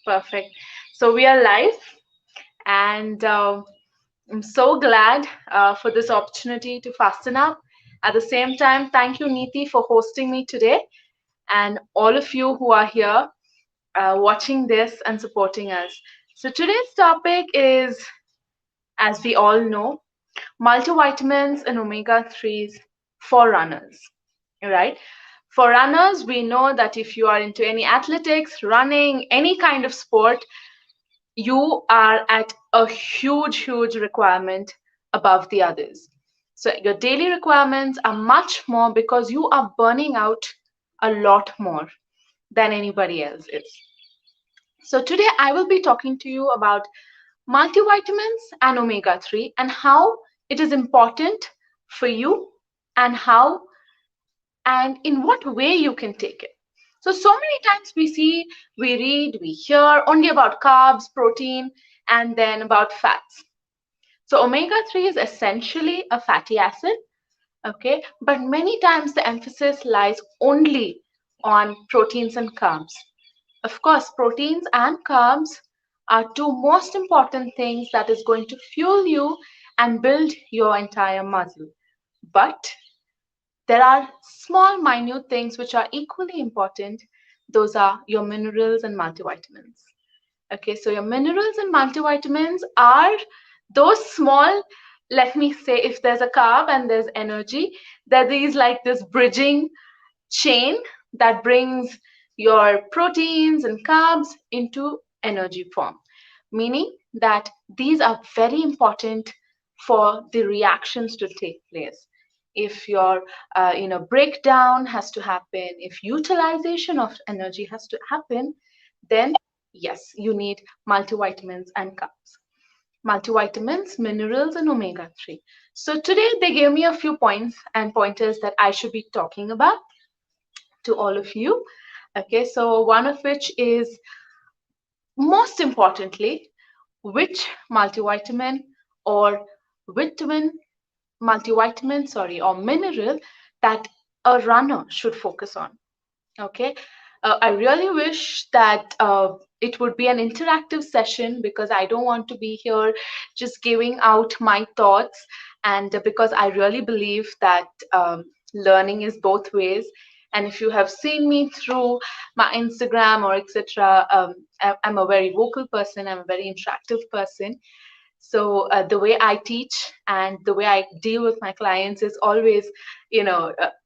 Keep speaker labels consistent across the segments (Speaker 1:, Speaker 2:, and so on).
Speaker 1: Perfect. So we are live, and I'm so glad for this opportunity to fasten up. At the same time, thank you, Neeti, for hosting me today, and all of you who are here watching this and supporting us. So today's topic is, as we all know, multivitamins and omega-3s for runners, right? For runners, we know that if you are into any athletics, running, any kind of sport, you are at a huge requirement above the others. So your daily requirements are much more because you are burning out a lot more than anybody else is. So today I will be talking to you about multivitamins and omega-3 and how it is important for you, and how and in what way you can take it. So many times we see, we read, we hear only about carbs, protein, and then about fats. So omega-3 is essentially a fatty acid, okay? But many times the emphasis lies only on proteins and carbs. Of course, proteins and carbs are two most important things that is going to fuel you and build your entire muscle. But there are small, minute things which are equally important. Those are your minerals and multivitamins. Okay, so your minerals and multivitamins are those small, let me say, if there's a carb and there's energy, there is like this bridging chain that brings your proteins and carbs into energy form, meaning that these are very important for the reactions to take place. If your breakdown has to happen, if utilization of energy has to happen, then yes, you need multivitamins and carbs. Multivitamins, minerals, and omega-3. So today they gave me a few points and pointers that I should be talking about to all of you. Okay, so one of which is, most importantly, which multivitamin or vitamin, multivitamin, sorry, or mineral that a runner should focus on. Okay, I really wish that it would be an interactive session, because I don't want to be here just giving out my thoughts, and because I really believe that learning is both ways. And if you have seen me through my Instagram or etc., I'm a very vocal person, I'm a very interactive person. So the way I teach and the way I deal with my clients is always,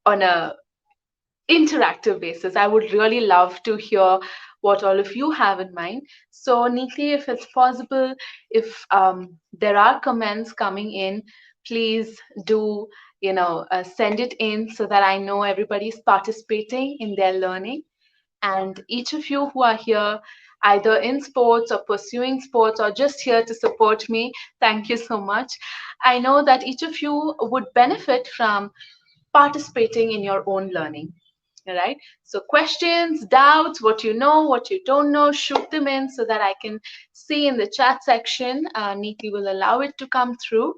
Speaker 1: on a interactive basis. I would really love to hear what all of you have in mind. So, Neeti, if it's possible, if there are comments coming in, please do, send it in so that I know everybody's participating in their learning. And each of you who are here, either in sports or pursuing sports or just here to support me, thank you so much. I know that each of you would benefit from participating in your own learning. All right. So questions, doubts, what you know, what you don't know, shoot them in so that I can see in the chat section. Neeti will allow it to come through.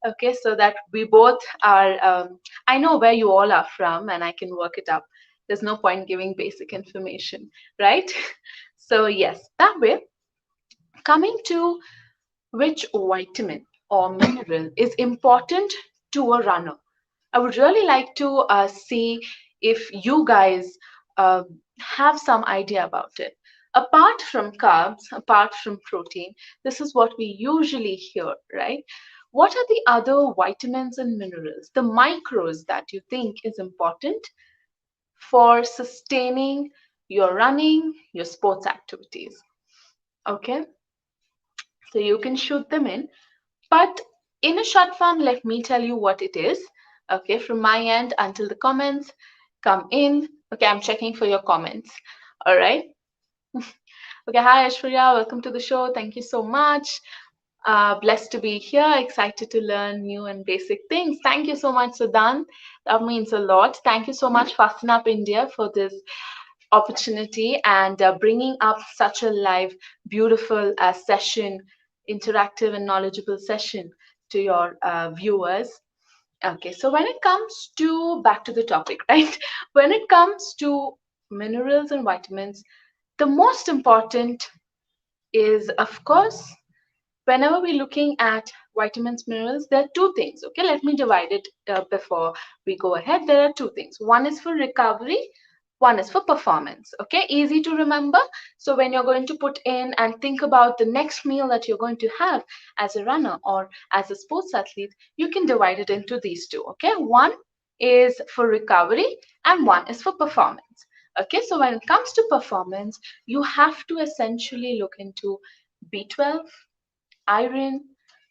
Speaker 1: Okay, so that we both are, I know where you all are from and I can work it up. There's no point giving basic information, right? So yes, that way, coming to which vitamin or mineral is important to a runner. I would really like to see if you guys uh, have some idea about it. Apart from carbs, apart from protein, this is what we usually hear, right? What are the other vitamins and minerals, the micros that you think is important for sustaining your running, your sports activities? Okay, so you can shoot them in. But in a short form, let me tell you what it is. Okay, from my end until the comments come in. Okay, I'm checking for your comments. All right. Okay, hi Aishwarya, welcome to the show. Thank you so much. Blessed to be here, excited to learn new and basic things. Thank you so much, Sudan. That means a lot. Thank you so much, Fasten Up India, for this opportunity and bringing up such a live, beautiful session, interactive and knowledgeable session to your viewers. Okay, so when it comes to, back to the topic, right? When it comes to minerals and vitamins, the most important is, of course, whenever we're looking at vitamins, minerals, there are two things. Okay, let me divide it before we go ahead. There are two things. One is for recovery, one is for performance. Okay, easy to remember. So when you're going to put in and think about the next meal that you're going to have as a runner or as a sports athlete, you can divide it into these two. Okay, one is for recovery and one is for performance. Okay, so when it comes to performance, you have to essentially look into B12, iron,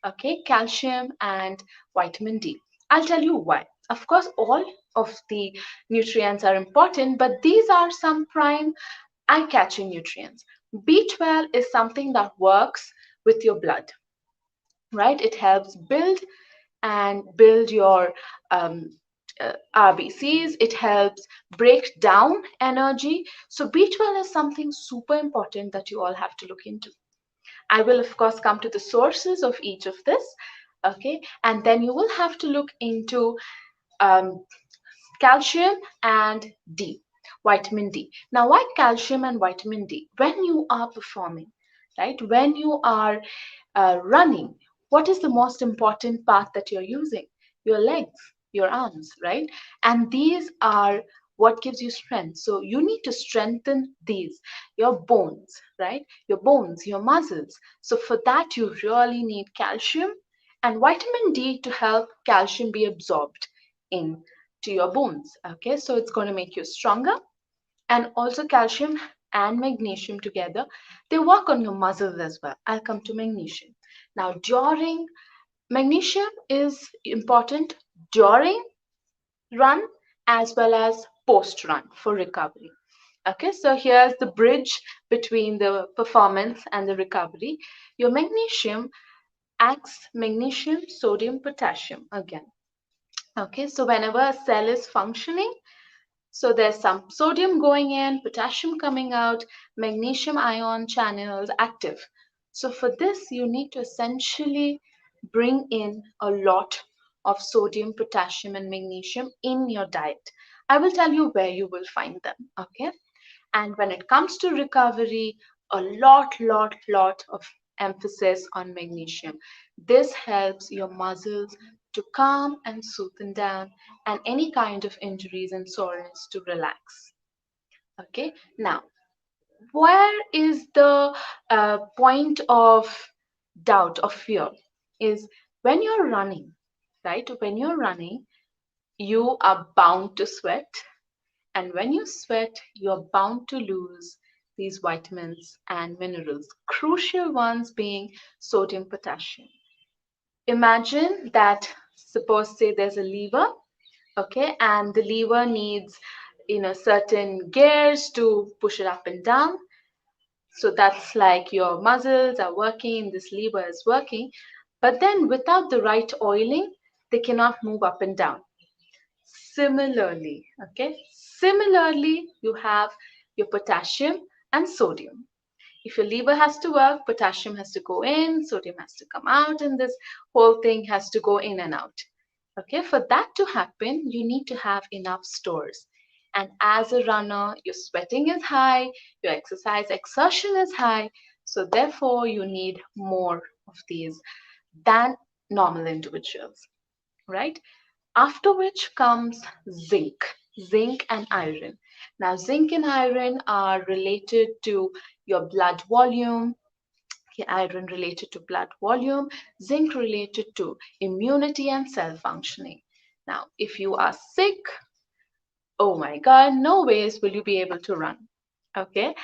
Speaker 1: okay, calcium, and vitamin D. I'll tell you why. Of course, all of the nutrients are important, but these are some prime eye-catching nutrients. B12 is something that works with your blood, right? It helps build your um, RBCs. It helps break down energy. So B12 is something super important that you all have to look into. I will, of course, come to the sources of each of this, okay? And then you will have to look into um, calcium and D, vitamin D. Now, why calcium and vitamin D? When you are performing, right? When you are running, what is the most important part that you're using? Your legs, your arms, right? And these are what gives you strength. So you need to strengthen these, your bones, right? Your bones, your muscles. So for that, you really need calcium and vitamin D to help calcium be absorbed in to your bones. Okay, so it's going to make you stronger. And also calcium and magnesium together, they work on your muscles as well. I'll come to magnesium. Now, during magnesium is important during run as well as post run for recovery. Okay, so here's the bridge between the performance and the recovery. Your magnesium acts magnesium, sodium, potassium again. Okay, so whenever a cell is functioning, so there's some sodium going in, potassium coming out, magnesium ion channels active. So for this, you need to essentially bring in a lot of sodium, potassium, and magnesium in your diet. I will tell you where you will find them. Okay. And when it comes to recovery, a lot of emphasis on magnesium. This helps your muscles to calm and soothe down and any kind of injuries and soreness to relax. Okay, now where is the point of doubt or fear is when you're running, right? When you're running, you are bound to sweat, and when you sweat, you're bound to lose these vitamins and minerals, crucial ones being sodium, potassium. Imagine that, suppose, say, there's a lever, okay, and the lever needs, certain gears to push it up and down. So that's like your muscles are working, this lever is working, but then without the right oiling, they cannot move up and down. Similarly, you have your potassium and sodium. If your liver has to work, potassium has to go in, sodium has to come out, and this whole thing has to go in and out. Okay, for that to happen, you need to have enough stores. And as a runner, your sweating is high, your exercise exertion is high, so therefore you need more of these than normal individuals, right? After which comes zinc, zinc and iron. Now, zinc and iron are related to your blood volume, okay, iron related to blood volume, zinc related to immunity and cell functioning. Now, if you are sick, oh my God, no ways will you be able to run. Okay.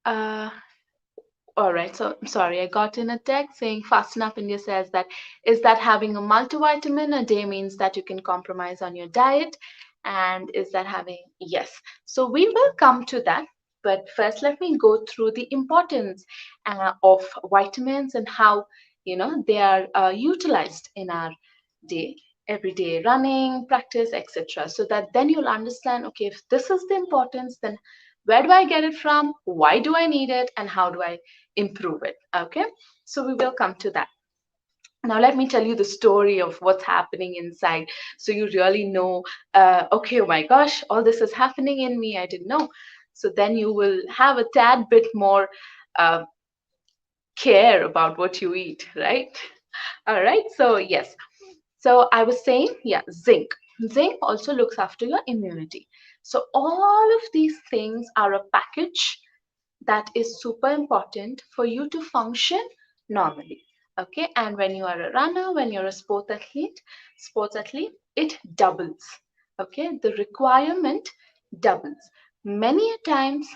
Speaker 1: Uh, All right, so I'm sorry, I got in a text saying Fast&Up India says that is that having a multivitamin a day means that you can compromise on your diet? And is that having, yes. So we will come to that, but first let me go through the importance of vitamins and how they are utilized in our day, everyday running, practice, etc. So that then you'll understand, okay, if this is the importance, then where do I get it from? Why do I need it? And how do I improve it? Okay, so we will come to that. Now let me tell you the story of what's happening inside, so you really know, okay, oh my gosh, all this is happening in me, I didn't know. So then you will have a tad bit more uh, care about what you eat, right? All right, so yes. So I was saying, yeah, zinc. Zinc also looks after your immunity. So all of these things are a package that is super important for you to function normally. Okay, and when you are a runner, when you're a sports athlete, it doubles. Okay, the requirement doubles. Many a times,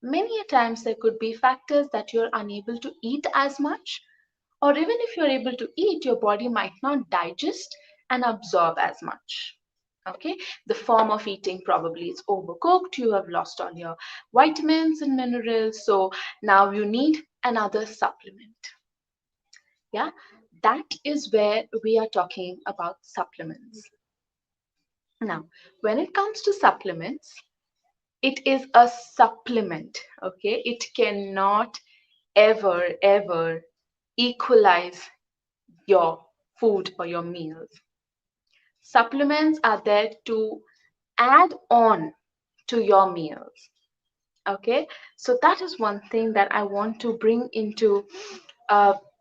Speaker 1: many a times there could be factors that you're unable to eat as much, or even if you're able to eat, your body might not digest and absorb as much. Okay, the form of eating probably is overcooked, you have lost all your vitamins and minerals, so now you need another supplement. Yeah, that is where we are talking about supplements. Now, when it comes to supplements, it is a supplement. Okay, it cannot ever equalize your food or your meals. Supplements are there to add on to your meals. Okay, so that is one thing that I want to bring into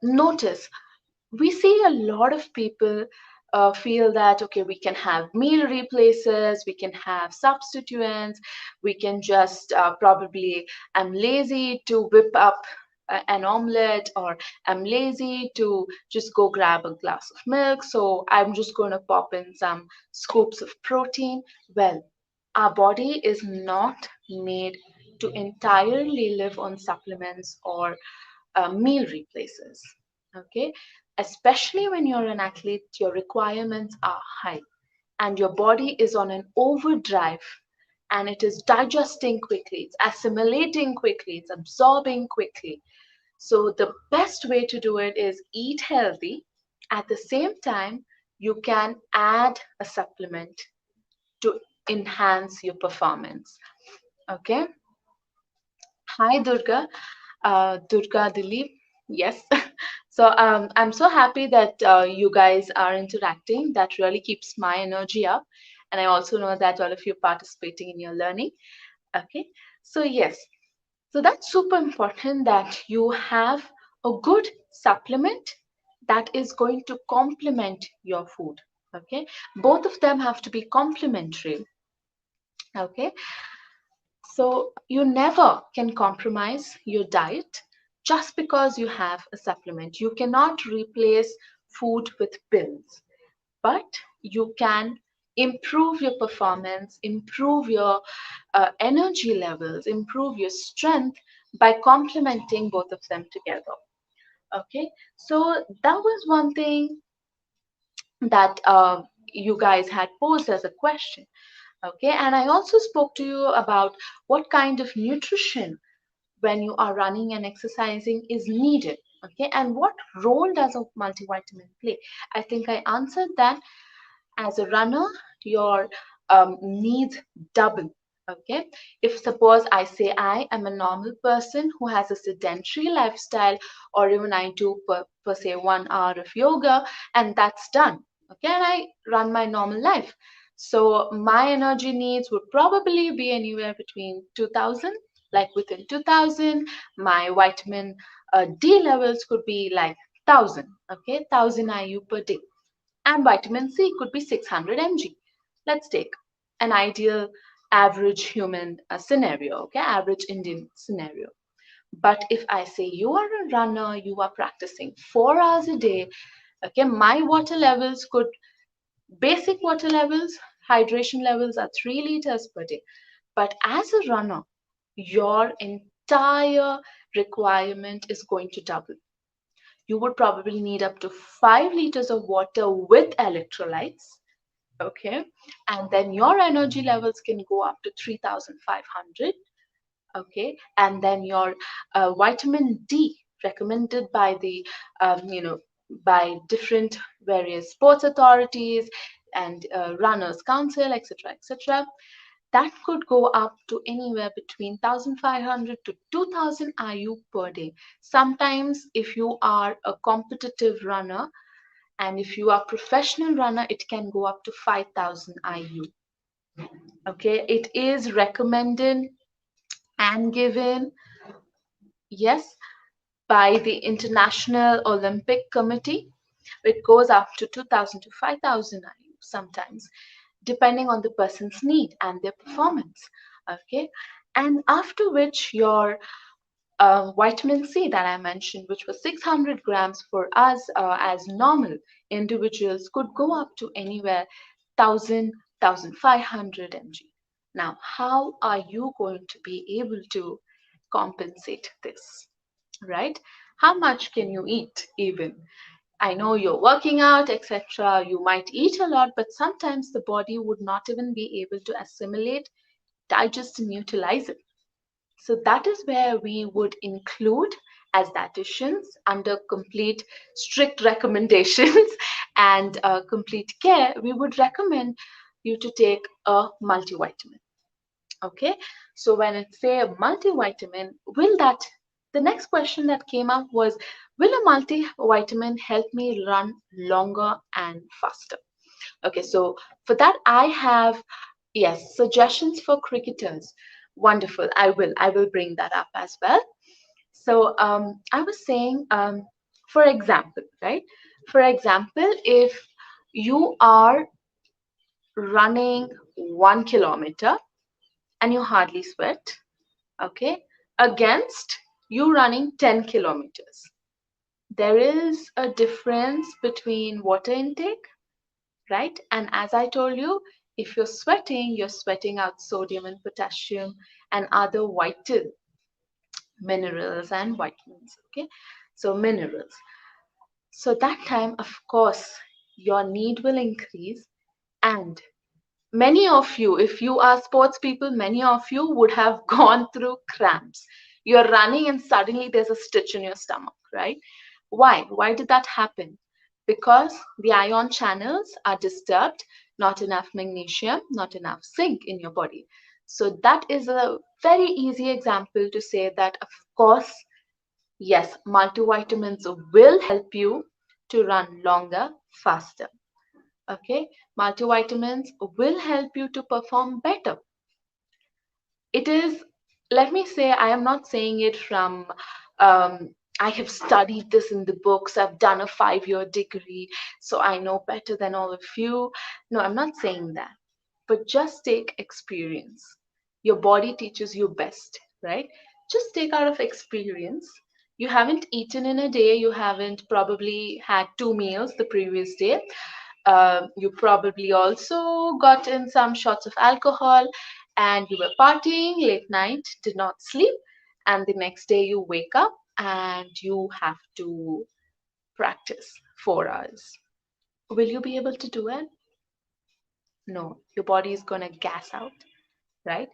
Speaker 1: notice. We see a lot of people feel that okay, we can have meal replaces, we can have substituents, we can just probably, I'm lazy to whip up an omelette, or I'm lazy to just go grab a glass of milk, so I'm just going to pop in some scoops of protein. Well, our body is not made to entirely live on supplements or meal replaces. Okay, especially when you're an athlete, your requirements are high and your body is on an overdrive, and it is digesting quickly, it's assimilating quickly, it's absorbing quickly. So the best way to do it is eat healthy. At the same time, you can add a supplement to enhance your performance. Okay. Hi, Durga. Durga Dilip. Yes. So I'm so happy that you guys are interacting. That really keeps my energy up. And I also know that all of you participating in your learning. Okay. So, yes. So that's super important that you have a good supplement that is going to complement your food. Okay. Both of them have to be complementary. Okay. So you never can compromise your diet just because you have a supplement. You cannot replace food with pills, but you can improve your performance, improve your energy levels, improve your strength by complementing both of them together. Okay, so that was one thing that you guys had posed as a question. Okay, and I also spoke to you about what kind of nutrition when you are running and exercising is needed. Okay, and what role does a multivitamin play? I think I answered that. As a runner, your needs double. Okay, if suppose I say I am a normal person who has a sedentary lifestyle, or even I do per se 1 hour of yoga and that's done. Okay, and I run my normal life, so my energy needs would probably be anywhere between 2000, like within 2000. My vitamin D levels could be like 1000. Okay, 1000 IU per day, and vitamin C could be 600 mg. Let's take an ideal average human scenario, okay, average Indian scenario. But if I say you are a runner, you are practicing 4 hours a day, okay, my water levels could, basic water levels, hydration levels are 3 liters per day. But as a runner, your entire requirement is going to double. You would probably need up to 5 liters of water with electrolytes. Okay, and then your energy levels can go up to 3500. Okay, and then your vitamin D recommended by the by different various sports authorities and runners council, etc., etc., that could go up to anywhere between 1500 to 2000 IU per day. Sometimes if you are a competitive runner, and if you are professional runner, it can go up to 5000 IU. Okay, it is recommended and given. Yes, by the International Olympic Committee. It goes up to 2,000 to 5,000 IU sometimes, depending on the person's need and their performance. Okay, and after which your vitamin C that I mentioned, which was 600 grams for us as normal individuals, could go up to anywhere 1,000, 1,500 mg. Now, how are you going to be able to compensate this, right? How much can you eat even? I know you're working out, etc. You might eat a lot, but sometimes the body would not even be able to assimilate, digest, and utilize it. So that is where we would include as dietitians under complete strict recommendations and complete care, we would recommend you to take a multivitamin. Okay, so when it say a multivitamin, the next question that came up was, will a multivitamin help me run longer and faster? Okay, so for that I have, yes, suggestions for cricketers. Wonderful. I will bring that up as well. So I was saying, for example, right? For example, if you are running 1 kilometer and you hardly sweat, okay, against you running 10 kilometers, there is a difference between water intake, right? And as I told you, if you're sweating out sodium and potassium and other vital minerals and vitamins, okay? So minerals. So that time, of course, your need will increase. And many of you, if you are sports people, many of you would have gone through cramps. You're running and suddenly there's a stitch in your stomach, right? Why? Why did that happen? Because the ion channels are disturbed, not enough magnesium, not enough zinc in your body. So that is a very easy example to say that, of course, yes, multivitamins will help you to run longer, faster. Okay, multivitamins will help you to perform better. It is, let me say, I am not saying it from, I have studied this in the books, I've done a 5-year degree, so I know better than all of you. No, I'm not saying that. But just take experience. Your body teaches you best, right? Just take out of experience. You haven't eaten in a day, you haven't probably had 2 meals the previous day. You probably also got in some shots of alcohol and you were partying late night, did not sleep, and the next day you wake up and you have to practice 4 hours. Will you be able to do it? No, your body is going to gas out, right?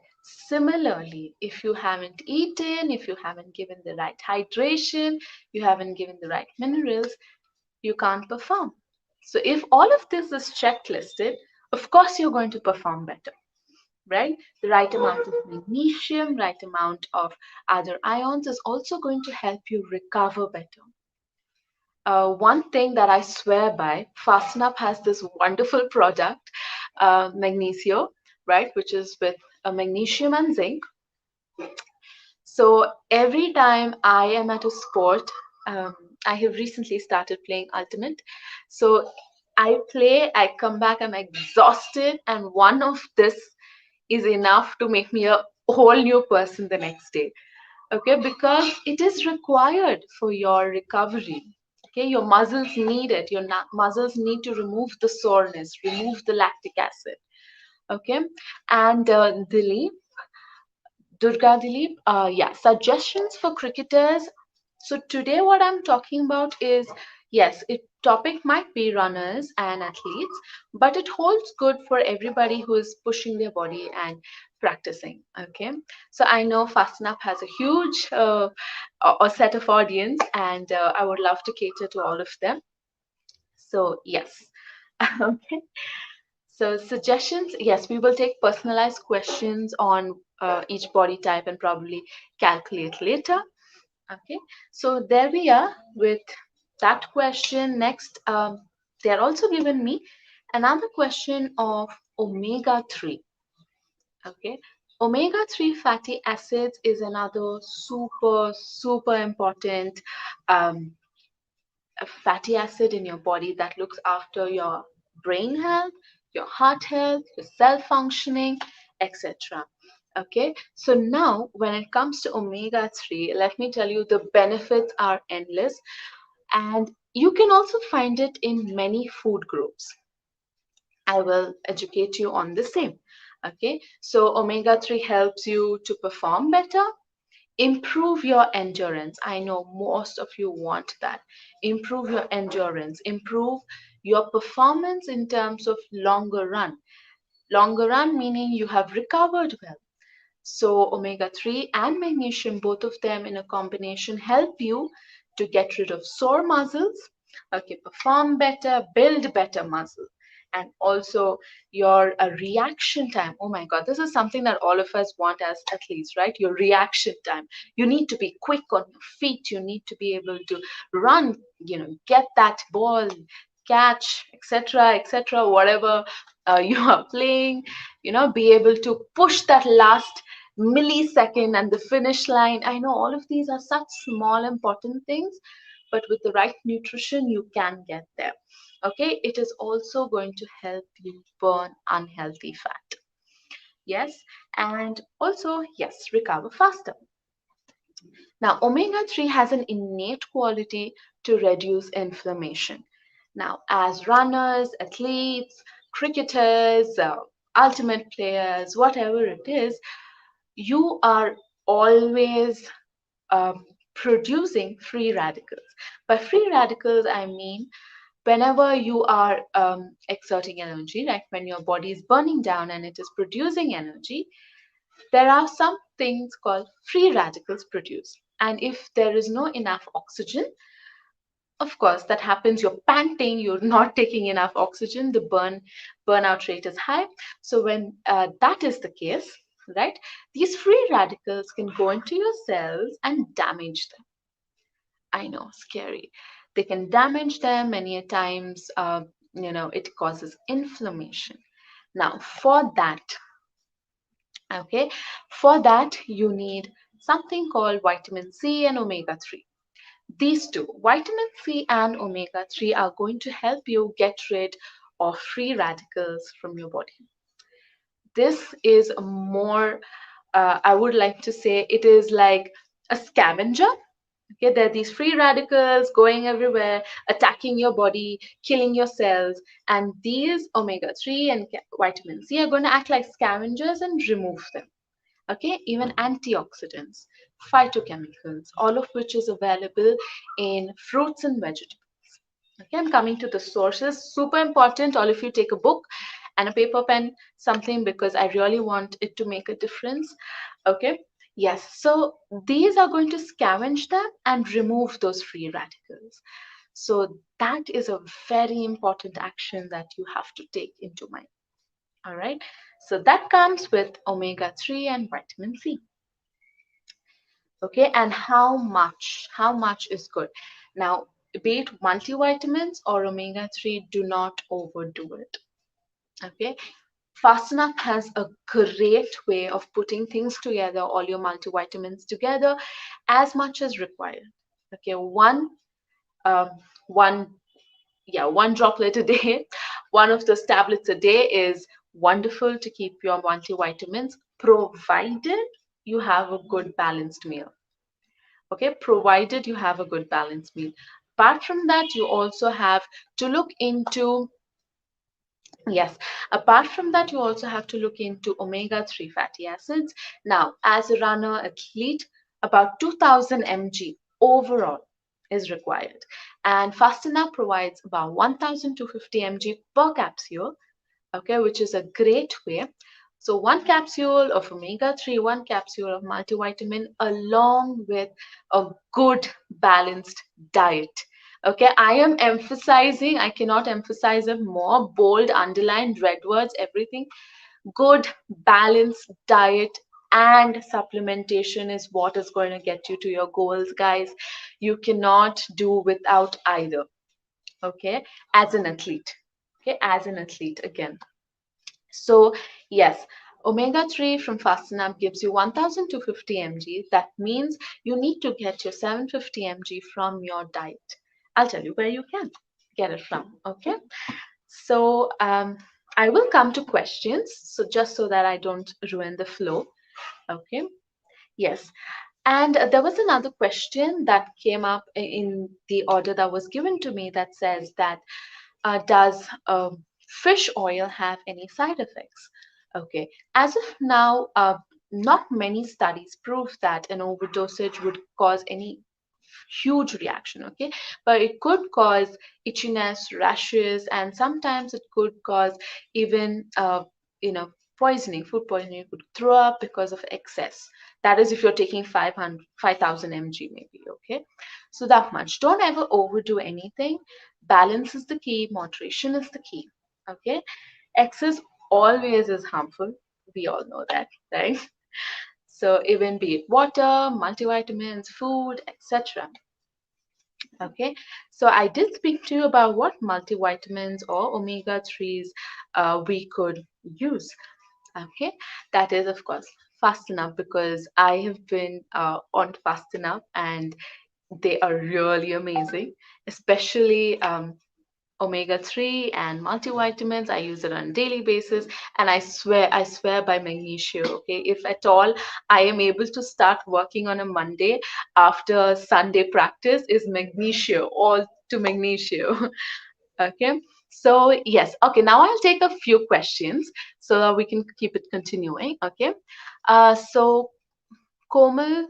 Speaker 1: Similarly, if you haven't eaten, if you haven't given the right hydration, you haven't given the right minerals, you can't perform. So if all of this is checklisted, of course you're going to perform better, right? The right amount of magnesium, right amount of other ions is also going to help you recover better. One thing that I swear by, Fast&Up has this wonderful product, Magnesio, right, which is with magnesium and zinc. So every time I am at a sport, um, I have recently started playing Ultimate. So I play, I come back, I'm exhausted, and one of this is enough to make me a whole new person the next day. Okay, because it is required for your recovery. Okay, your muscles need it. Your muscles need to remove the soreness, remove the lactic acid. Okay, and Dilip, Durga Dilip, yeah, suggestions for cricketers. So today what I'm talking about is, yes, it topic might be runners and athletes, but it holds good for everybody who is pushing their body and practicing. Okay, so I know Fasten Up has a huge a set of audience, and I would love to cater to all of them. So yes, okay. So suggestions, yes, we will take personalized questions on each body type and probably calculate later. Okay, so there we are with that question. Next, they're also given me another question of omega-3. Okay, Omega-3 fatty acids is another super important um, fatty acid in your body that looks after your brain health, your heart health, your cell functioning, etc. Okay, so now when it comes to omega-3, let me tell you the benefits are endless, and you can also find it in many food groups. I will educate you on the same. Okay, so omega-3 helps you to perform better, improve your endurance. I know most of you want that. Improve your endurance, improve your performance in terms of longer run. Longer run meaning you have recovered well. So omega-3 and magnesium, both of them in a combination, help you to get rid of sore muscles, okay, perform better, build better muscle. And also your reaction time. Oh my God, this is something that all of us want as athletes, right? Your reaction time. You need to be quick on your feet. You need to be able to run, get that ball, catch, etc., whatever you are playing, be able to push that last millisecond and the finish line. I know all of these are such small important things, but with the right nutrition you can get there. Okay, it is also going to help you burn unhealthy fat. Yes, and also, yes, recover faster. Now omega-3 has an innate quality to reduce inflammation. Now, as runners, athletes, cricketers, ultimate players, whatever it is, you are always um, producing free radicals. By free radicals, I mean whenever you are exerting energy, right? When your body is burning down and it is producing energy, there are some things called free radicals produced. And if there is no enough oxygen, of course, that happens. You're panting, you're not taking enough oxygen, the burnout rate is high. So when that is the case, right, these free radicals can go into your cells and damage them. I know, scary. They can damage them many a times. It causes inflammation. Now, okay, for that you need something called vitamin C and omega-3. These two, vitamin C and omega-3, are going to help you get rid of free radicals from your body. This is more, I would like to say, it is like a scavenger. Okay, there are these free radicals going everywhere, attacking your body, killing your cells, and these omega-3 and vitamin C are going to act like scavengers and remove them. Okay, even antioxidants, phytochemicals, all of which is available in fruits and vegetables. Okay, I'm coming to the sources. Super important. All of you take a book and a paper pen, something, because I really want it to make a difference. Okay, yes. So these are going to scavenge them and remove those free radicals. So that is a very important action that you have to take into mind. All right. So that comes with omega-3 and vitamin C. Okay, and how much is good? Now, be it multivitamins or omega-3, do not overdo it. Okay, Fast&Up has a great way of putting things together, all your multivitamins together, as much as required. Okay, um, one one droplet a day, one of those tablets a day is wonderful to keep your multivitamins, provided you have a good balanced meal. Okay, provided you have a good balanced meal. Apart from that, you also have to look into, yes, apart from that, you also have to look into omega-3 fatty acids. Now, as a runner athlete, about 2000 mg overall is required. And Fast&Up provides about 1250 mg per capsule, okay, which is a great way. So one capsule of omega-3, one capsule of multivitamin, along with a good balanced diet. Okay, I am emphasizing, I cannot emphasize it more, bold, underlined, red words, everything. Good balanced diet and supplementation is what is going to get you to your goals, guys. You cannot do without either. Okay, as an athlete. Okay, as an athlete again. So, yes, Omega-3 from Fast&Up gives you 1250 mg. That means you need to get your 750 mg from your diet. I'll tell you where you can get it from. Okay. So I will come to questions. So just so that I don't ruin the flow. Okay. Yes. And there was another question that came up in the order that was given to me that says that does fish oil have any side effects? Okay, as of now, not many studies prove that an overdosage would cause any huge reaction, okay? But it could cause itchiness, rashes, and sometimes it could cause even, poisoning, food poisoning. You could throw up because of excess. That is if you're taking 5,000 mg maybe, okay? So that much. Don't ever overdo anything. Balance is the key. Moderation is the key, okay? Excess always is harmful. We all know that, right? So even be it water, multivitamins, food, etc. Okay, so I did speak to you about what multivitamins or omega-3s we could use. Okay, that is, of course, Fast&Up, because I have been on Fast&Up and they are really amazing, especially omega-3 and multivitamins. I use it on a daily basis, and I swear by magnesium. Okay, if at all I am able to start working on a Monday after Sunday practice, is magnesium, all to magnesium. Okay, so yes, okay, now I'll take a few questions so that we can keep it continuing. Okay, so Komal,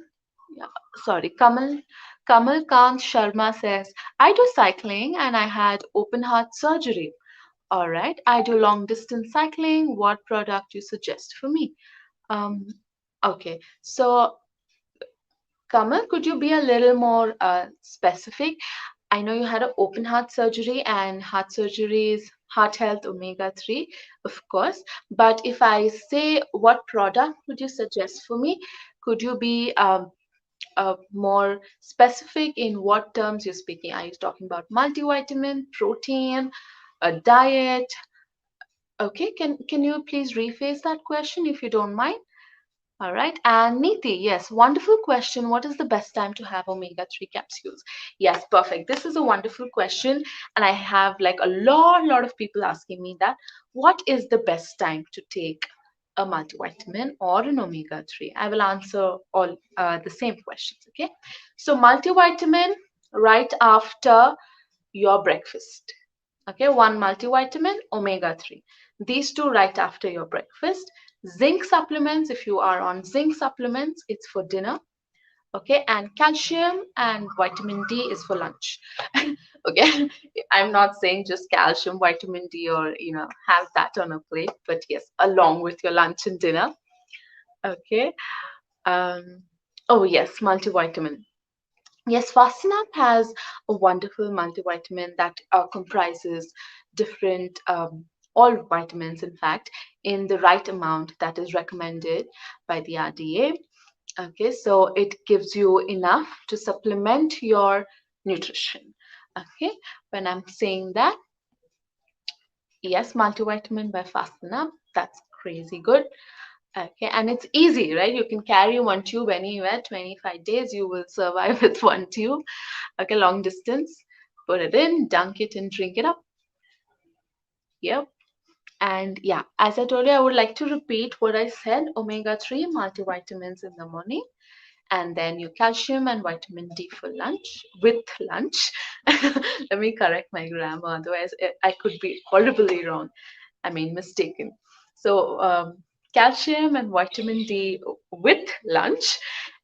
Speaker 1: yeah, sorry, Kamal Kant Sharma says, I do cycling and I had open heart surgery. All right, I do long distance cycling. What product you suggest for me? Um, okay, so Kamal, could you be a little more specific? I know you had an open heart surgery, and heart surgery is heart health omega-3, of course. But if I say what product would you suggest for me, could you be more specific in what terms you're speaking? Are you talking about multivitamin, protein, a diet? Okay, can you please rephrase that question if you don't mind? All right. And Neeti, yes, wonderful question. What is the best time to have omega-3 capsules? Yes, perfect. This is a wonderful question. And I have like a lot of people asking me that. What is the best time to take a multivitamin or an omega-3? I will answer all the same questions. Okay. So, multivitamin right after your breakfast. Okay, one multivitamin, omega-3. These two right after your breakfast. Zinc supplements, if you are on zinc supplements, it's for dinner. Okay, and calcium and vitamin D is for lunch. Okay, I'm not saying just calcium, vitamin D, or have that on a plate, but yes, along with your lunch and dinner. Okay. Um, oh yes, multivitamin. Yes, Fascinap has a wonderful multivitamin that comprises different, all vitamins, in fact, in the right amount that is recommended by the RDA. Okay, so it gives you enough to supplement your nutrition. Okay, when I'm saying that, yes, multivitamin by Fascinap, that's crazy good. Okay, and it's easy, right? You can carry one tube anywhere, 25 days, you will survive with one tube. Okay, long distance, put it in, dunk it, and drink it up. Yep. And yeah, as I told you, I would like to repeat what I said: omega-3 multivitamins in the morning, and then your calcium and vitamin D for lunch, with lunch. Let me correct my grammar, otherwise, I could be horribly wrong. I mean, mistaken. So, calcium and vitamin D with lunch,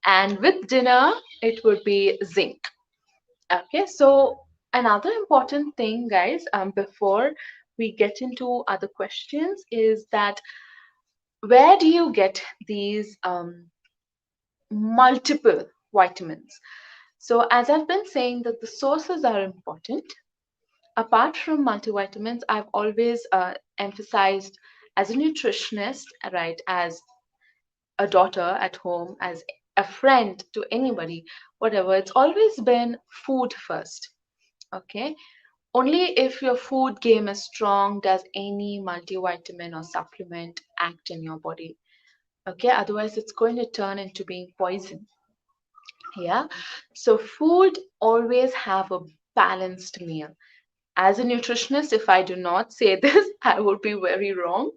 Speaker 1: and with dinner, it would be zinc. Okay, so another important thing, guys, before we get into other questions, is that where do you get these multiple vitamins? So, as I've been saying, that the sources are important. Apart from multivitamins, I've always emphasized as a nutritionist, right, as a daughter at home, as a friend to anybody, whatever, it's always been food first. Okay, Only if your food game is strong does any multivitamin or supplement act in your body. Okay, otherwise it's going to turn into being poison. Yeah, so food always have a balanced meal. As a nutritionist, if I do not say this, I would be very wrong,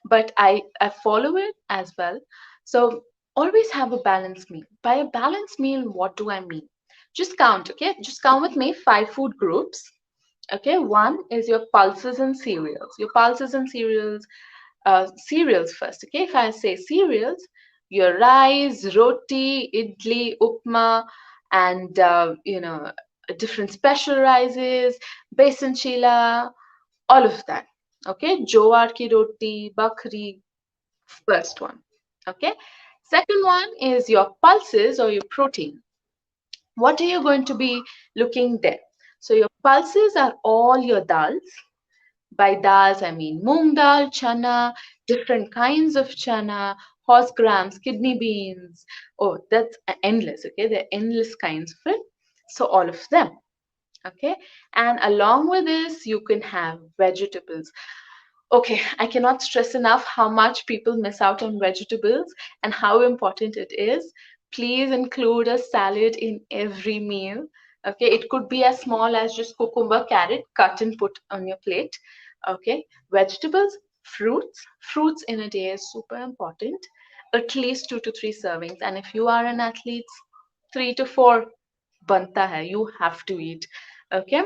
Speaker 1: but I follow it as well. So always have a balanced meal. By a balanced meal, what do I mean? Just count, okay? Just count with me five food groups. Okay, one is your pulses and cereals. Your pulses and cereals first. Okay, if I say cereals, your rice, roti, idli, upma, and different special rices, besan chila, all of that. Okay, jowar ki roti, bakri, first one. Okay, second one is your pulses or your protein. What are you going to be looking there? So your pulses are all your dals. By dals, I mean moong dal, chana, different kinds of chana, horse grams, kidney beans. Oh, that's endless, okay? There are endless kinds of it. So, all of them, okay? And along with this, you can have vegetables. Okay, I cannot stress enough how much people miss out on vegetables and how important it is. Please include a salad in every meal. Okay, it could be as small as just cucumber, carrot, cut and put on your plate. Okay, vegetables, fruits. Fruits in a day is super important. At least 2 to 3 servings. And if you are an athlete, 3 to 4 banta hai. You have to eat. Okay,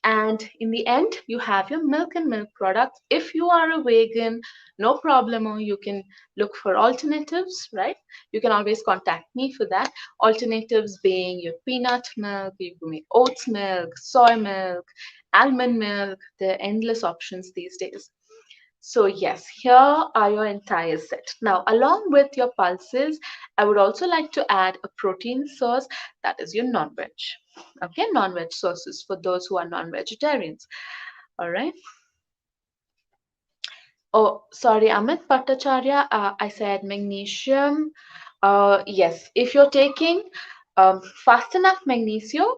Speaker 1: and in the end, you have your milk and milk products. If you are a vegan, no problem, or you can look for alternatives, right? You can always contact me for that. Alternatives being your peanut milk, you can make oats milk, soy milk, almond milk. There are endless options these days. So, yes, here are your entire set. Now, along with your pulses, I would also like to add a protein source, that is your non veg. Okay, non veg sources for those who are non vegetarians. All right. Oh, sorry, Amit Bhattacharya. I said magnesium. Yes, if you're taking fast enough magnesium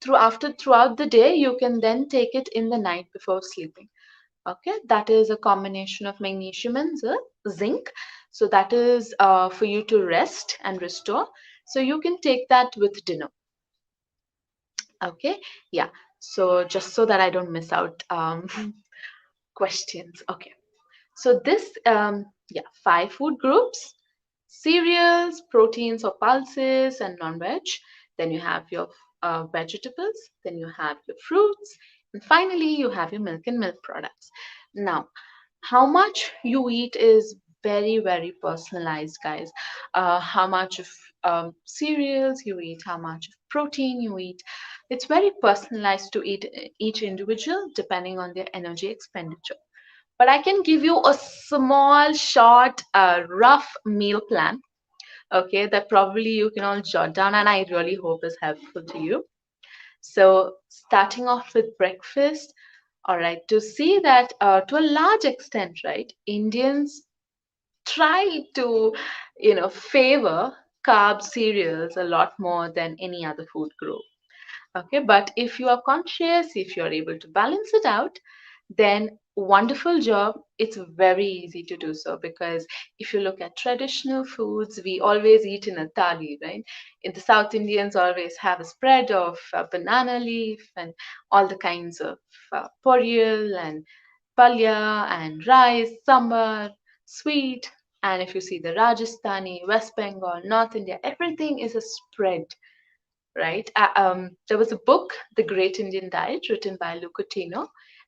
Speaker 1: throughout the day, you can then take it in the night before sleeping. Okay, that is a combination of magnesium and zinc. So that is for you to rest and restore. So you can take that with dinner. Okay, yeah. So just so that I don't miss out questions. Okay. So this, yeah, five food groups: cereals, proteins or pulses, and non-veg. Then you have your vegetables. Then you have your fruits, and finally you have your milk and milk products. Now, how much you eat is very, very personalized, guys. How much of cereals you eat, how much of protein you eat, it's very personalized to each individual depending on their energy expenditure. But I can give you a small, short, rough meal plan, okay, that probably you can all jot down, and I really hope is helpful to you. So, starting off with breakfast, all right, to see that to a large extent, right, Indians try to, favor carb cereals a lot more than any other food group. Okay, but if you are conscious, if you're able to balance it out, then wonderful job. It's very easy to do so because if you look at traditional foods, we always eat in a thali, right? In the South Indians always have a spread of banana leaf and all the kinds of poriyal and palya and rice, sambar, sweet. And if you see the Rajasthani, West Bengal, North India, everything is a spread, right? There was a book, The Great Indian Diet, written by Lucatino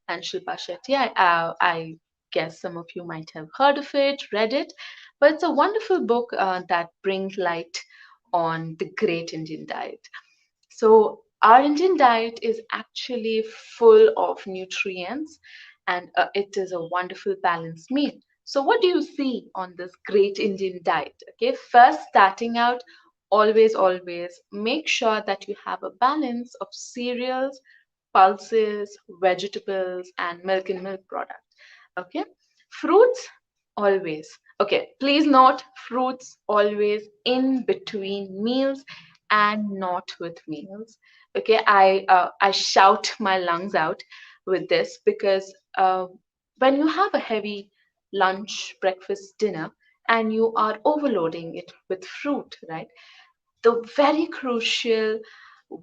Speaker 1: and Shilpa Shetty. I guess some of you might have heard of it, read it, but it's a wonderful book that brings light on the Great Indian Diet. So, our Indian diet is actually full of nutrients and it is a wonderful balanced meal. So, what do you see on this great Indian diet? Okay, first, starting out, always make sure that you have a balance of cereals, pulses, vegetables, and milk products. Okay, fruits always. Okay, please note fruits always in between meals and not with meals. Okay, I shout my lungs out with this because when you have a heavy lunch, breakfast, dinner, and you are overloading it with fruit, right? The very crucial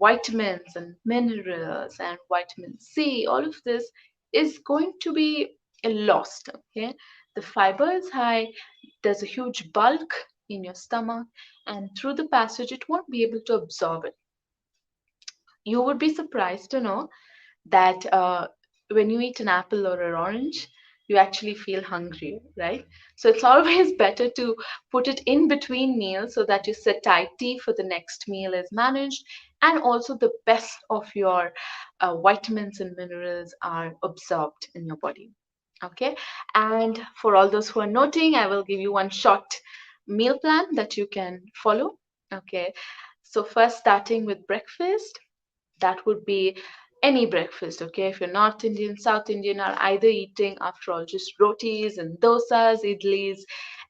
Speaker 1: vitamins and minerals and vitamin C, all of this is going to be lost. Okay, the fiber is high, there's a huge bulk in your stomach, and through the passage, it won't be able to absorb it. You would be surprised to know that when you eat an apple or an orange, you actually feel hungry, right? So it's always better to put it in between meals so that your satiety for the next meal is managed, and also the best of your vitamins and minerals are absorbed in your body. Okay, and for all those who are noting, I will give you one short meal plan that you can follow. Okay, so first starting with breakfast, that would be any breakfast. Okay, if you're North Indian, South Indian, are either eating after all just rotis and dosas, idlis,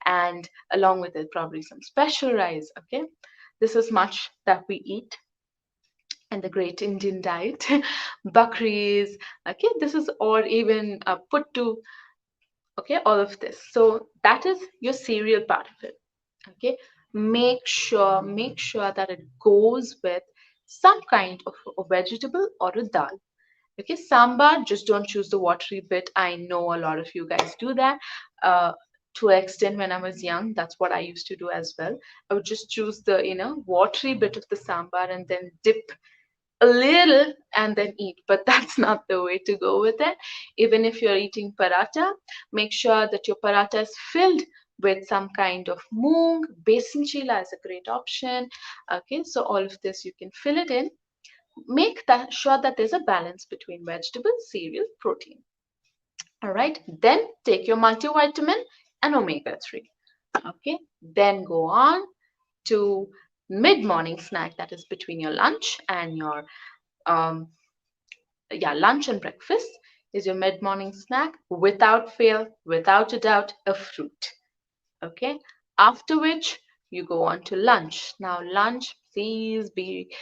Speaker 1: and along with it probably some special rice. Okay, this is much that we eat and the great Indian diet. Bakris, okay, this is, or even puttu, okay, all of this. So that is your cereal part of it. Okay, make sure that it goes with some kind of a vegetable or a dal. Okay, sambar, just don't choose the watery bit. I know a lot of you guys do that. uh, to an extent, when I was young, that's what I used to do as well. I would just choose the watery bit of the sambar and then dip a little and then eat, but that's not the way to go with it. Even if you're eating paratha, make sure that your paratha is filled with some kind of moong. Besan chila is a great option. Okay, so all of this you can fill it in. Make that sure that there's a balance between vegetable, cereal, protein. All right, then take your multivitamin and omega-3. Okay, then go on to mid-morning snack, that is between your lunch and your um, lunch and breakfast is your mid-morning snack. Without fail, without a doubt, a fruit. Okay, after which you go on to lunch. Now lunch, please be,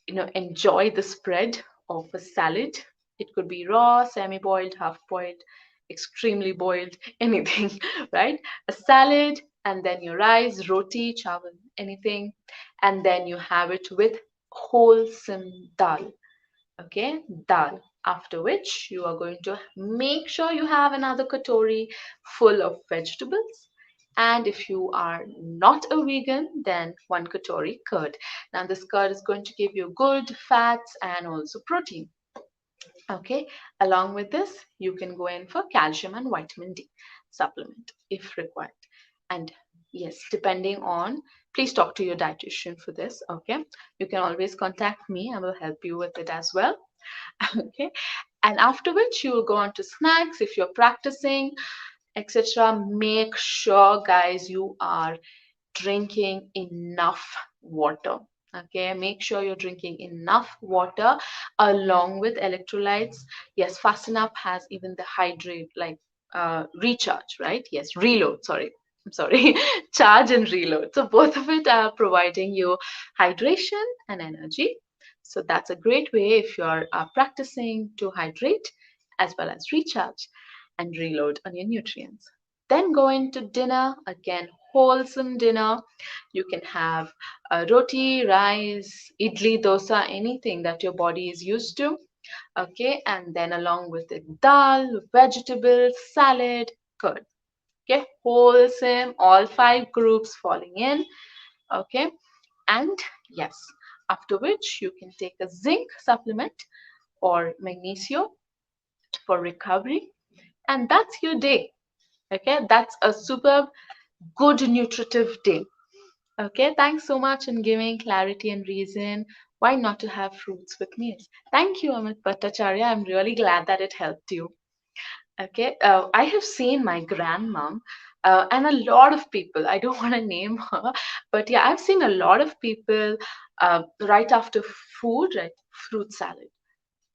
Speaker 1: enjoy the spread of a salad. It could be raw, semi-boiled, half-boiled, extremely boiled, anything. Right? A salad, and then your rice, roti, chawal, anything, and then you have it with wholesome dal. Okay, dal. After which you are going to make sure you have another katori full of vegetables. And if you are not a vegan, then one katori curd. Now this curd is going to give you good fats and also protein. Okay, along with this, you can go in for calcium and vitamin D supplement if required. And yes, depending on, please talk to your dietitian for this. Okay, you can always contact me, I will help you with it as well. Okay, and after which you will go on to snacks if you're practicing, etc. Make sure, guys, you are drinking enough water. Okay, make sure you're drinking enough water along with electrolytes. Yes, Fasten Up has even the hydrate, like recharge, right? Yes, reload, sorry. I'm sorry, charge and reload. So both of it are providing you hydration and energy. So that's a great way if you're practicing to hydrate as well as recharge and reload on your nutrients. Then go into dinner, again, wholesome dinner. You can have roti, rice, idli, dosa, anything that your body is used to. Okay, and then along with it, dal, vegetables, salad, curd. Okay, wholesome, all five groups falling in. Okay, and yes, after which you can take a zinc supplement or magnesium for recovery, and that's your day. Okay, that's a superb, good, nutritive day. Okay, thanks so much in giving clarity and reason why not to have fruits with meals. Thank you, Amit Bhattacharya. I'm really glad that it helped you. Okay, I have seen my grandmom and a lot of people, I don't want to name her, but yeah, I've seen a lot of people right after food, right, fruit salad.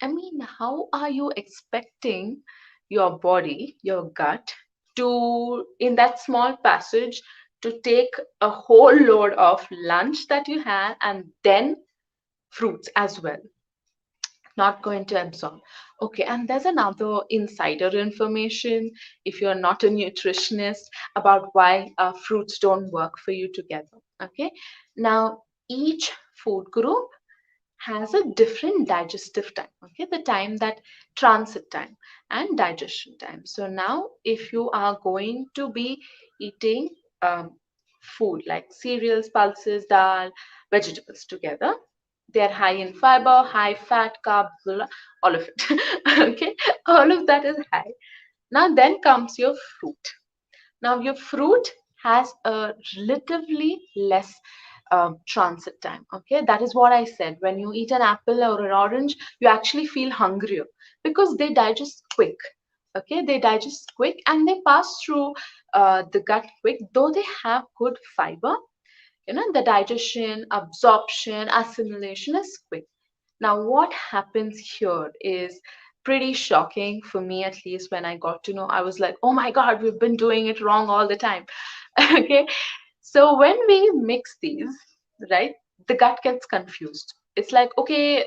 Speaker 1: I mean, how are you expecting your body, your gut, to, in that small passage, to take a whole load of lunch that you had and then fruits as well, not going to absorb. Okay, and there's another insider information if you're not a nutritionist about why fruits don't work for you together. Okay, now each food group has a different digestive time. Okay, the time, that transit time and digestion time. So now if you are going to be eating um, food like cereals, pulses, dal, vegetables together, they're high in fiber, high fat, carbs, all of it. Okay, all of that is high. Now then comes your fruit. Now your fruit has a relatively less transit time. Okay, that is what I said. When you eat an apple or an orange, you actually feel hungrier because they digest quick. Okay, they digest quick and they pass through the gut quick, though they have good fiber. The digestion, absorption, assimilation is quick. Now what happens here is pretty shocking for me, at least when I got to know. I was like, oh my god, we've been doing it wrong all the time. Okay, so when we mix these, right, the gut gets confused. It's like, okay,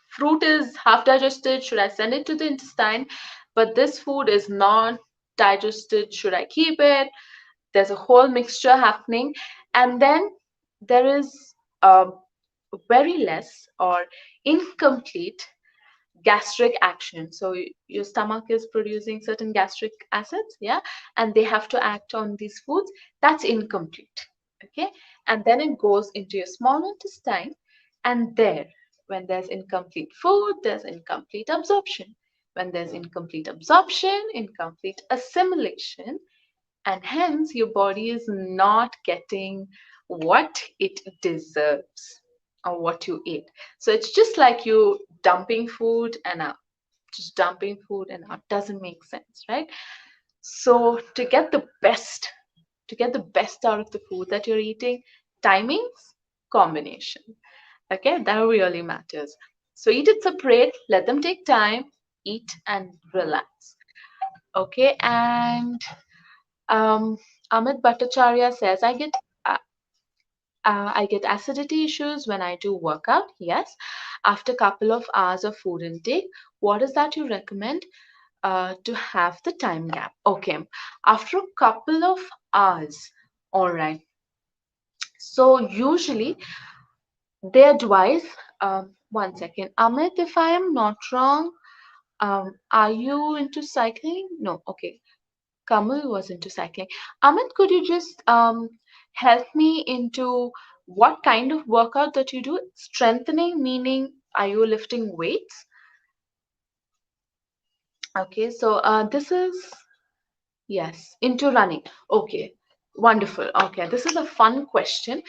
Speaker 1: fruit is half digested, should I send it to the intestine? But this food is not digested, should I keep it? There's a whole mixture happening. And then there is very less or incomplete gastric action. So your stomach is producing certain gastric acids, yeah, and they have to act on these foods. That's incomplete. Okay, and then it goes into your small intestine, and there, when there's incomplete food, there's incomplete absorption. When there's incomplete absorption, incomplete assimilation, and hence your body is not getting what it deserves or what you eat. So it's just like you dumping food and out, just dumping food and out. Doesn't make sense, right? So to get the best out of the food that you're eating, timings, combination. Okay, that really matters. So eat it separate, let them take time, eat and relax. Okay, and um, Amit Bhattacharya says, uh, I get acidity issues when I do workout. Yes, after a couple of hours of food intake. What is that you recommend to have the time gap? Okay, after a couple of hours. All right. So usually they advise. One second, Amit, if I am not wrong, are you into cycling? No. Okay. Kamal was into cycling. Amit, could you just help me into what kind of workout that you do? Strengthening, meaning are you lifting weights? Okay, so this is, yes, into running. Okay, wonderful. Okay, this is a fun question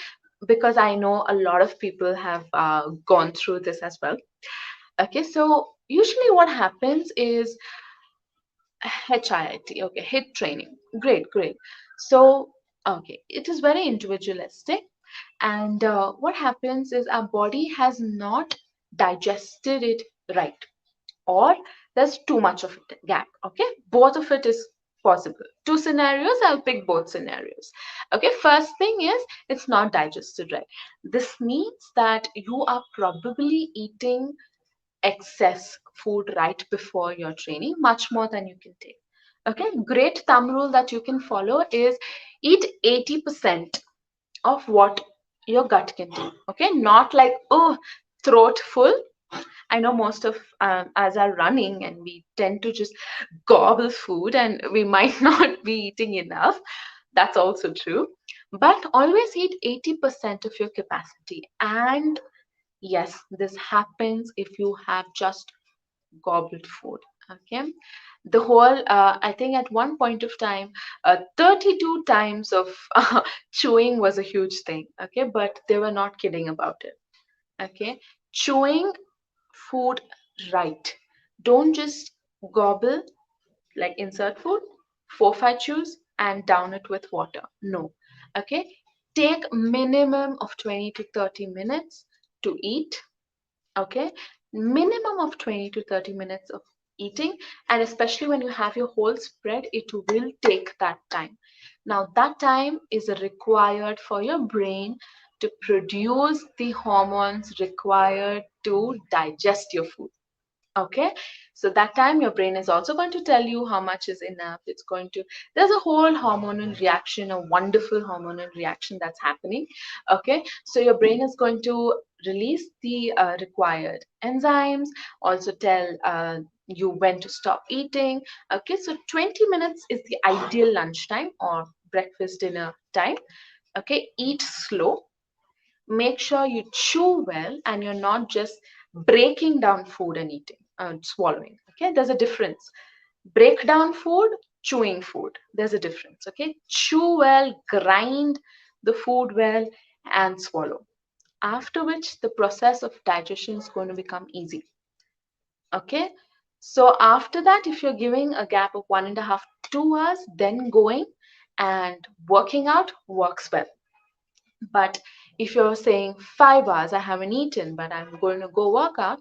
Speaker 1: because I know a lot of people have gone through this as well. Okay, so usually what happens is HIIT, okay, HIIT training. Great, great. So, okay, it is very individualistic. And what happens is our body has not digested it right, or there's too much of a gap. Okay, both of it is possible. Two scenarios, I'll pick both scenarios. Okay, first thing is it's not digested right. This means that you are probably eating excess food right before your training, much more than you can take. Okay, great thumb rule that you can follow is eat 80% of what your gut can take. Okay, not like, oh, throat full. I know most of us are running and we tend to just gobble food and we might not be eating enough. That's also true. But always eat 80% of your capacity. And yes, this happens if you have just gobbled food. Okay, the whole I think at one point of time 32 times of chewing was a huge thing. Okay, but they were not kidding about it. Okay, chewing food right, don't just gobble, like insert food, 4 5 chews and down it with water. No. Okay, take minimum of 20 to 30 minutes to eat. Okay, minimum of 20 to 30 minutes of eating, and especially when you have your whole spread, it will take that time. Now that time is required for your brain to produce the hormones required to digest your food. Okay, so that time your brain is also going to tell you how much is enough. It's going to, there's a whole hormonal reaction, a wonderful hormonal reaction that's happening. Okay, so your brain is going to release the required enzymes, also tell you when to stop eating. Okay, so 20 minutes is the ideal lunchtime or breakfast dinner time. Okay, eat slow, make sure you chew well, and you're not just breaking down food and eating and swallowing. Okay, there's a difference. Break down food, chewing food, there's a difference. Okay, chew well, grind the food well, and swallow, after which the process of digestion is going to become easy. Okay, so after that, if you're giving a gap of 1.5 to 2 hours, then going and working out works well. But if you're saying 5 hours, I haven't eaten, but I'm going to go work out,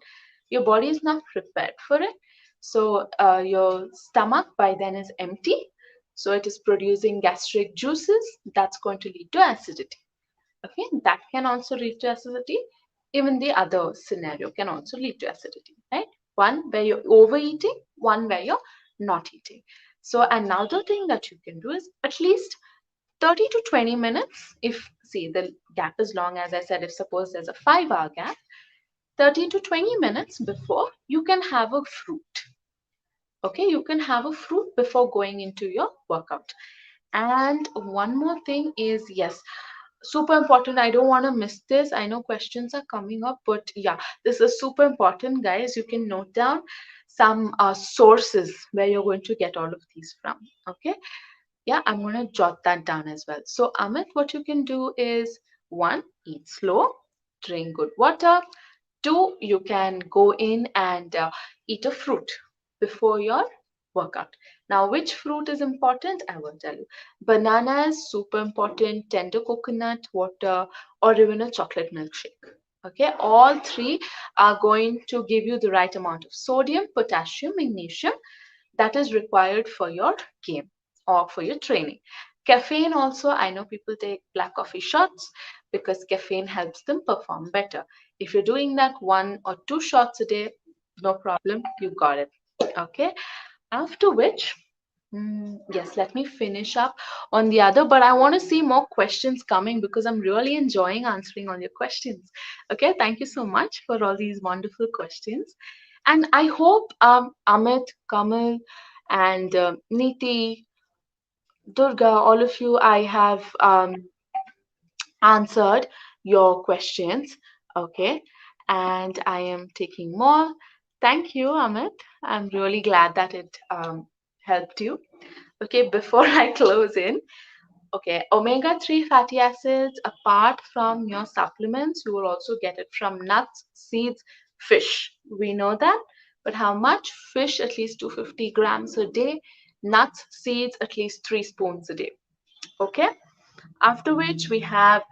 Speaker 1: your body is not prepared for it. So your stomach by then is empty. So it is producing gastric juices that's going to lead to acidity. Okay, that can also lead to acidity. Even the other scenario can also lead to acidity, right? One where you're overeating, one where you're not eating. So another thing that you can do is at least 30 to 20 minutes. If, see, the gap is long, as I said, if suppose there's a 5 hour gap, 30 to 20 minutes before you can have a fruit. Okay, you can have a fruit before going into your workout. And one more thing is, yes, super important, I don't want to miss this. I know questions are coming up, but yeah, this is super important, guys. You can note down some sources where you're going to get all of these from. Okay, yeah, I'm going to jot that down as well. So, Amit, what you can do is, one, eat slow, drink good water. Two, you can go in and eat a fruit before your workout. Now, which fruit is important? I will tell you. Banana is super important, tender coconut water, or even a chocolate milkshake. Okay, all three are going to give you the right amount of sodium, potassium, magnesium that is required for your game or for your training. Caffeine also, I know people take black coffee shots because caffeine helps them perform better. If you're doing that 1 or 2 shots a day, no problem, you got it. Okay. After which, yes, let me finish up on the other, but I want to see more questions coming because I'm really enjoying answering all your questions. Okay, thank you so much for all these wonderful questions. And I hope Amit, Kamal, and Niti, Durga, all of you, I have answered your questions. Okay, and I am taking more. Thank you, Amit. I'm really glad that it helped you. Okay, before I close in, okay, omega-3 fatty acids, apart from your supplements, you will also get it from nuts, seeds, fish. We know that. But how much? Fish, at least 250 grams a day. Nuts, seeds, at least 3 spoons a day. Okay. After which we have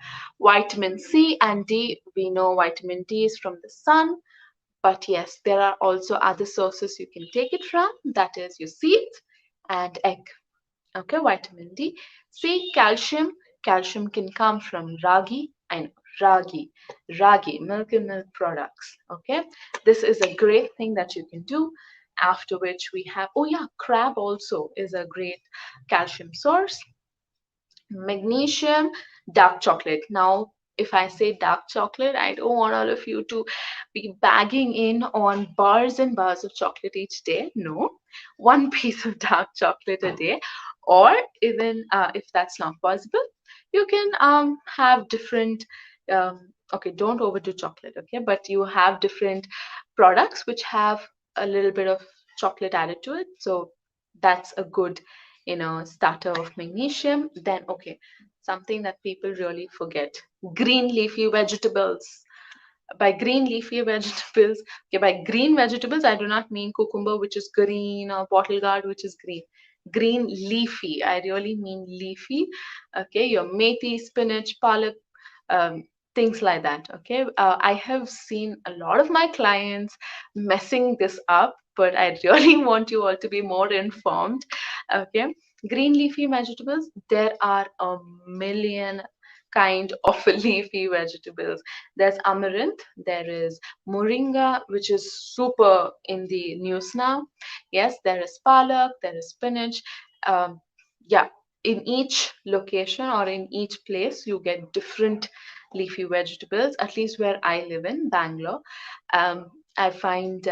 Speaker 1: vitamin C and D. We know vitamin D is from the sun. But yes, there are also other sources you can take it from. That is your seeds and egg. Okay, vitamin D. See, calcium. Calcium can come from ragi. I know, ragi, milk and milk products. Okay, this is a great thing that you can do. After which we have, oh yeah, crab also is a great calcium source. Magnesium, dark chocolate. Now, if I say dark chocolate, I don't want all of you to be bagging in on bars and bars of chocolate each day. No, one piece of dark chocolate a day, or even if that's not possible, you can have different. Okay, don't overdo chocolate. Okay, but you have different products which have a little bit of chocolate added to it. So that's a good starter of magnesium. Then okay, something that people really forget, green leafy vegetables. By green leafy vegetables, okay, by green vegetables I do not mean cucumber which is green or bottle gourd which is green. Green leafy, I really mean leafy. Okay, your methi, spinach, palak, things like that. Okay, I have seen a lot of my clients messing this up, but I really want you all to be more informed. Okay, green leafy vegetables, there are a million kind of leafy vegetables. There's amaranth, there is moringa, which is super in the news now. Yes, there is palak, there is spinach. Yeah, in each location or in each place you get different leafy vegetables. At least where I live in Bangalore, I find,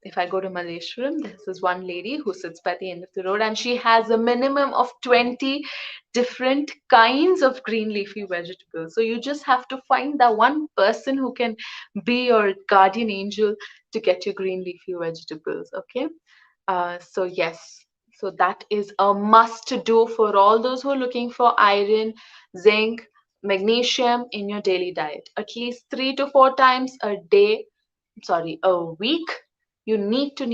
Speaker 1: if I go to Malleshwaram, there's this one lady who sits by the end of the road, and she has a minimum of 20 different kinds of green leafy vegetables. So you just have to find that one person who can be your guardian angel to get your green leafy vegetables. Okay, so yes, so that is a must to do for all those who are looking for iron, zinc, magnesium in your daily diet. At least 3 to 4 times a day, sorry, a week, you need to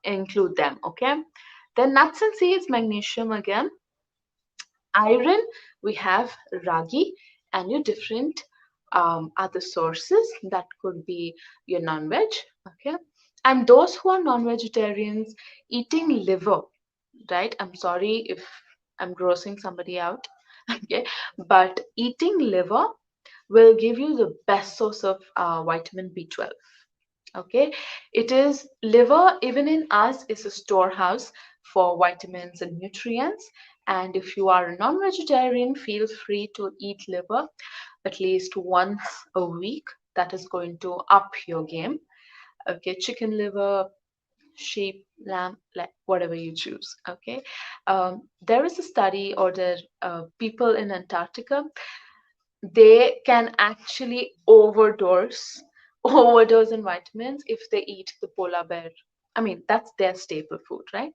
Speaker 1: include them. Okay. Then nuts and seeds, magnesium again. Iron, we have ragi and your different other sources that could be your non-veg. Okay, and those who are non-vegetarians, eating liver, right? I'm sorry if I'm grossing somebody out. Okay, but eating liver will give you the best source of vitamin B12. Okay, it is liver, even in us, is a storehouse for vitamins and nutrients. And if you are a non-vegetarian, feel free to eat liver at least once a week. That is going to up your game. Okay, chicken liver, sheep, lamb, like whatever you choose. Okay, there is a study, or there people in Antarctica, they can actually overdose in vitamins if they eat the polar bear. I mean, that's their staple food, right?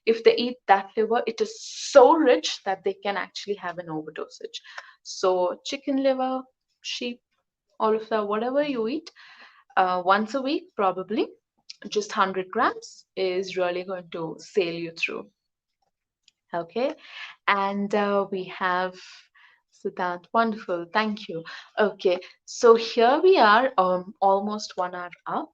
Speaker 1: If they eat that liver, it is so rich that they can actually have an overdosage. So chicken liver, sheep, all of that, whatever you eat, once a week probably, just 100 grams is really going to sail you through. Okay, and we have Siddhant. Wonderful, thank you. Okay, so here we are, almost 1 hour up.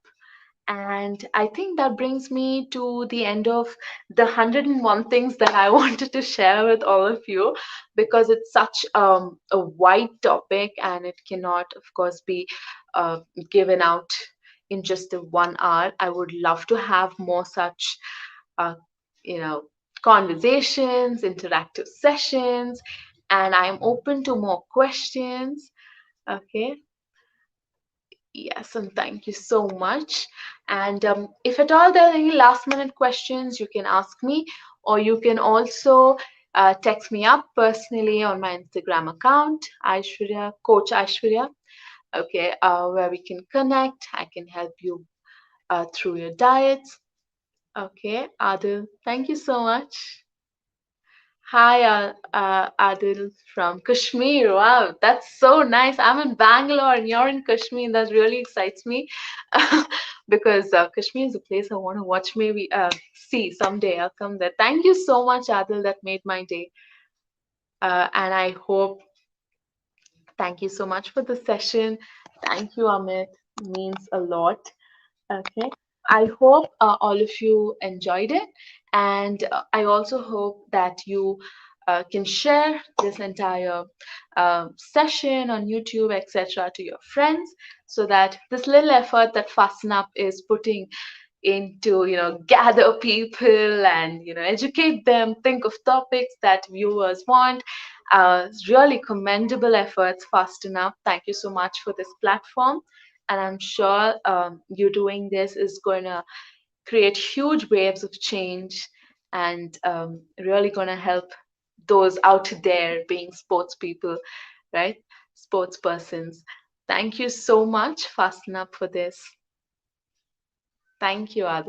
Speaker 1: And I think that brings me to the end of the 101 things that I wanted to share with all of you, because it's such a wide topic and it cannot, of course, be uh, given out in just the 1 hour. I would love to have more such, uh, you know, conversations, interactive sessions, and I'm open to more questions. Okay. Yes, and thank you so much. And if at all there are any last minute questions, you can ask me, or you can also text me up personally on my Instagram account, Aishwarya, Coach Aishwarya. Okay, where we can connect. I can help you through your diets. Okay, Adil, thank you so much. Hi, Adil from Kashmir. Wow, that's so nice. I'm in Bangalore and you're in Kashmir. That really excites me because Kashmir is a place I want to watch, maybe see someday. I'll come there. Thank you so much, Adil. That made my day. And I hope, thank you so much for the session. Thank you, Amit. Means a lot. Okay. I hope all of you enjoyed it. And I also hope that you can share this entire session on YouTube, etc., to your friends, so that this little effort that Fasten Up is putting into, gather people and, educate them, think of topics that viewers want. Really commendable efforts, Fasten Up. Thank you so much for this platform. And I'm sure you doing this is going to create huge waves of change, and really going to help those out there being sports people, right? Sports persons. Thank you so much, Fasten Up, for this. Thank you, Adil.